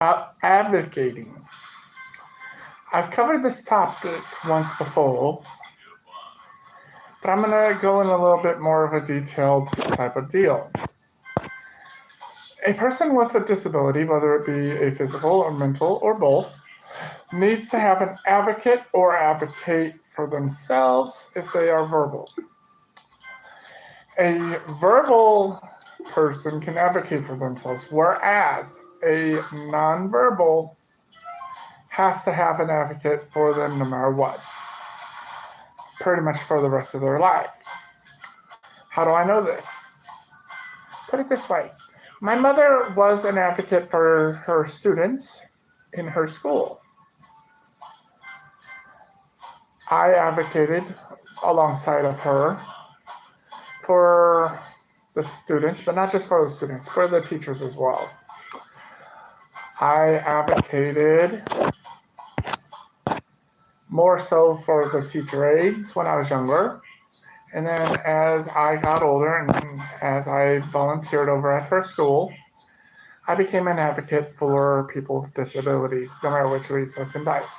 Advocating. I've covered this topic once before, but I'm going to go in a little bit more of a detailed type of deal. A person with a disability, whether it be a physical or mental or both, needs to have an advocate or advocate for themselves if they are verbal. A verbal person can advocate for themselves, whereas a nonverbal has to have an advocate for them no matter what, pretty much for the rest of their life. How do I know this? Put it this way. My mother was an advocate for her students in her school. I advocated alongside of her for the students, but not just for the students, for the teachers as well. I advocated more so for the teacher aides when I was younger. And then as I got older and as I volunteered over at her school, I became an advocate for people with disabilities, no matter which way slice and dice.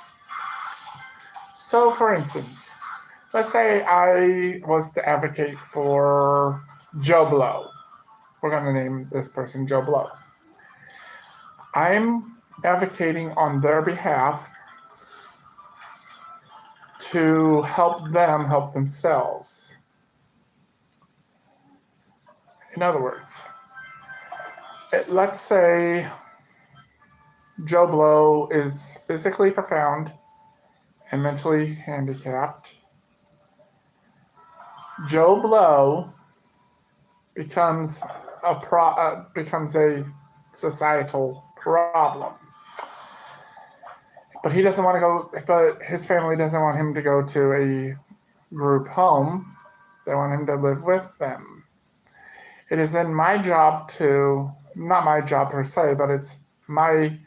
So for instance, let's say I was to advocate for Joe Blow. We're going to name this person Joe Blow. I'm advocating on their behalf to help them help themselves. In other words, let's say Joe Blow is physically profound and mentally handicapped. Joe Blow becomes a societal problem. But he doesn't want to go. But his family doesn't want him to go to a group home. They want him to live with them. It is then my job not my job per se, but it's my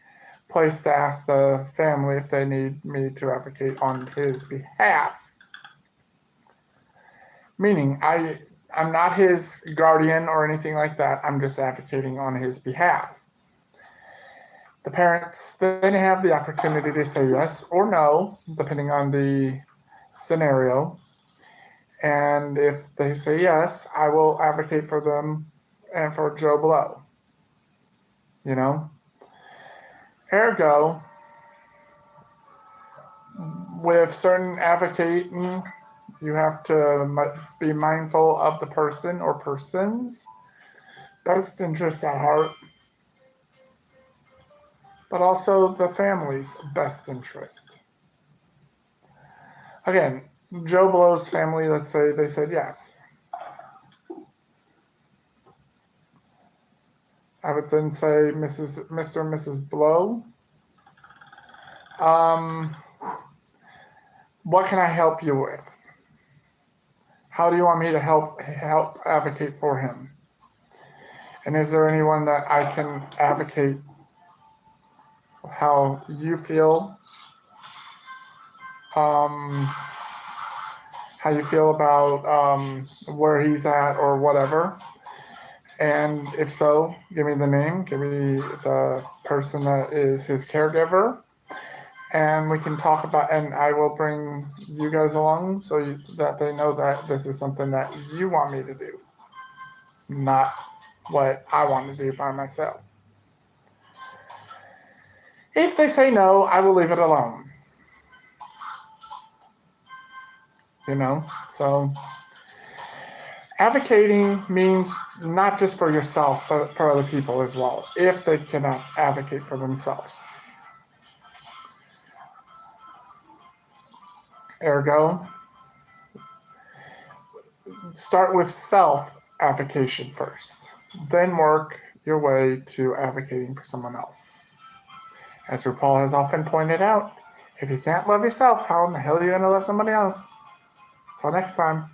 place to ask the family if they need me to advocate on his behalf. Meaning, I'm not his guardian or anything like that. I'm just advocating on his behalf. The parents then have the opportunity to say yes or no, depending on the scenario. And if they say yes, I will advocate for them and for Joe Blow. You know? Ergo, with certain advocating, you have to be mindful of the person or persons' best interests at heart, but also the family's best interest. Again, Joe Blow's family, let's say they said yes. I would then say, Mr. and Mrs. Blow, what can I help you with? How do you want me to help advocate for him? And is there anyone that I can advocate how you feel? How you feel about where he's at or whatever. And if so, give me the name, give me the person that is his caregiver, and we can talk about, and I will bring you guys along so that they know that this is something that you want me to do, not what I want to do by myself. If they say no, I will leave it alone. You know, so advocating means not just for yourself, but for other people as well, if they cannot advocate for themselves. Ergo, start with self-advocation first, then work your way to advocating for someone else. As RuPaul has often pointed out, if you can't love yourself, how in the hell are you going to love somebody else? Till next time.